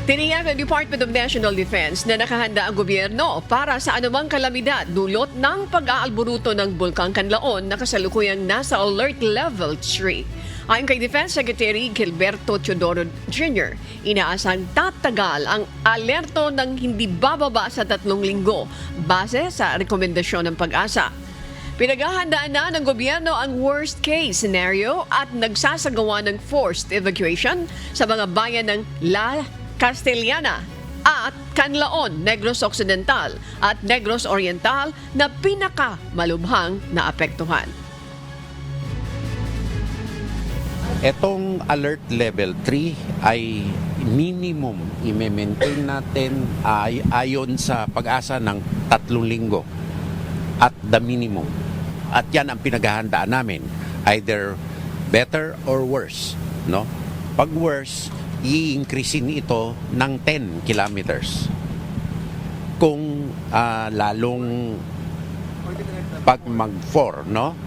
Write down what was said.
Tiniyak ng Department of National Defense na nakahanda ang gobyerno para sa anumang kalamidad dulot ng pag-aalburuto ng Bulkang Kanlaon na kasalukuyang nasa Alert Level 3. Ayon kay Defense Secretary Gilberto Teodoro Jr., inaasang tatagal ang alerto ng hindi bababa sa 3 linggo base sa rekomendasyon ng Pag-asa. Pinaghahandaan na ng gobyerno ang worst case scenario at nagsasagawa ng forced evacuation sa mga bayan ng La Castellana at Canlaon, Negros Occidental at Negros Oriental na pinakamalubhang naapektuhan. Etong alert level 3 ay minimum i-maintain natin ay ayon sa Pag-asa ng 3 linggo at the minimum. At yan ang pinaghahandaan namin, either better or worse, no? Pag worse, i-increasein ito ng 10 kilometers. Kung lalong pag mag-4, no?